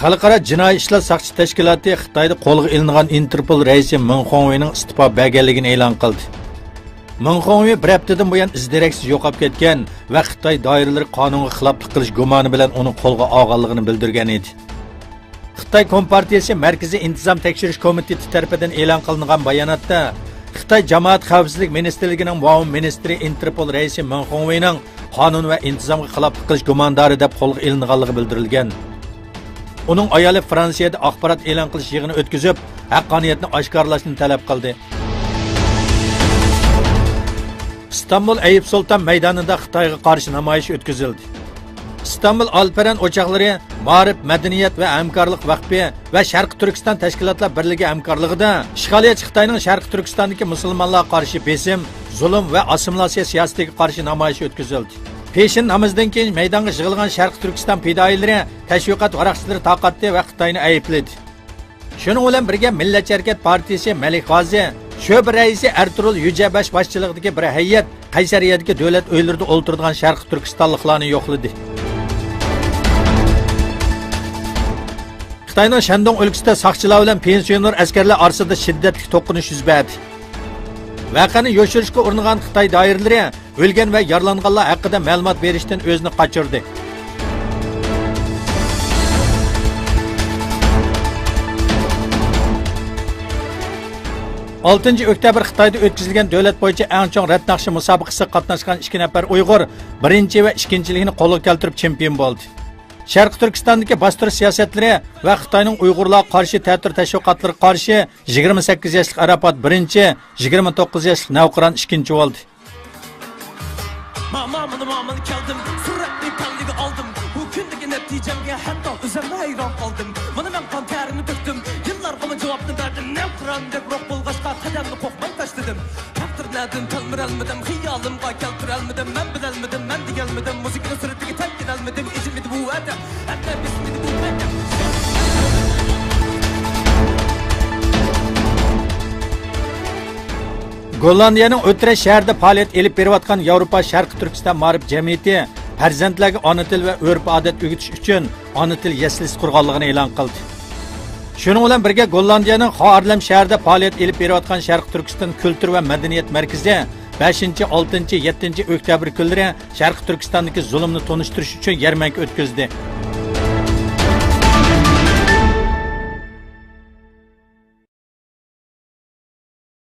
Xalqaro jinoiy ishlar saqchi tashkiloti Xitoyda qo'lga ilingan Interpol raisi Meng Hongweining istifa berganligini e'lon qildi. Meng Hongwei bir haftadan buyon izdiraksiz yo'qolib ketgan va Xitoy doiralari qonunga xiloflik qilish gumoni bilan uni qo'lga olganligini bildirgan edi. Xitoy Kompartiyasi Markaziy intizom tekshirish komiteti tomonidan e'lon qilingan bayonotda Xitoy Jamoat xavfsizlik ministrligining muavin ministri Interpol raisi Meng Hongweining qonun va intizomga xiloflik qilish gumondori deb qo'lga ilinganligi bildirilgan. Uning ayoli Fransiyada axborot e'lon qilish yig'ini o'tkazib, haqqoniyatni oshkorlashni talab qildi. İstanbul Eyüp Sultan maydonida Xitoyga qarshi namoyish o'tkazildi. İstanbul Alperen Ocaqlari, Ma'rif, Madaniyat va Hamkorlik Vaqfi va Sharq Turkiston tashkilotlar birligi hamkorligida ishg'oliyatchi Xitoyning Sharq Turkistondagi musulmonlarga qarshi besim, zulm va assimilyatsiya siyosatiga qarshi namoyish o'tkazildi. Peshin namozdan keyin maydonga yig'ilgan Sharq Turkiston fidoyilari tashviqot varaqchilari taqatdi va Xitoyni aybladi. Shuning bilan birga Millatchi harakat partiyasi Malik G'ozi sho'ba raisi Ertuğrul Yücebash boshchiligidagi bir hay'at Qaysariyadagi davlat uylarida o'ltirgan Sharq Turkistonliklarni yo'qladi. Xitoyning Shandong o'lkasida saqchilar bilan pensioner askarlar orasida shiddatli to'qinish yuz berdi. Vaqani yo'shirishga uringan Xitoy doiralari o'lgan va yaralanganlar haqida ma'lumot berishdan o'zini qochirdi. Oltinchi oktyabr Xitoyda o'tkazilgan davlat bo'yicha eng chong rat naqshi musobaqasida qatnashgan 2 nafar Uyg'ur birinchi va ikkinchilikni qo'lga keltirib chempion bo'ldi. Sharq Turkistondagi bostirish siyosatlari va Xitoyning Uyg'urlarga qarshi ta'tir tashviqotlariga qarshi 28 yoshli Arafat birinchi, 29 yoshli Navqiron ikkinchi bo'ldi. Mamamını keldim, sürekli pelliği aldım. Bu gündeki neticemge hatta üzerine hayran kaldım. Bunu ben kan terini döktüm, yıllar bana cevapını verdim. Ne Kur'an dep roh bulgaçka kademli kokmay taşladım. Takdirlerdim, telmirelmedim, hiyalımga keltirelmedim. Ben bidelmedim, ben digelmedim. Müzikini sürekli terk edelmedim. İzimidi bu edem, hatta bismidi bu edem. Gollandiyaning O'tira shahrida faoliyat elib berayotgan Yevropa Sharq Turkiston Ma'rif jamiyati farzandlarga ona til va urf-odat o'rgatish uchun ona til yaslisi qurganligini e'lon qildi. Shuning bilan birga Gollandiyaning Xoarlam shahrida faoliyat elib berayotgan Sharq Turkiston kultur va madaniyat markazi 5, 6, 7 oktyabr kunlari Sharq Turkistondagi zulmni tonishtirish uchun yarmarka o'tkazdi.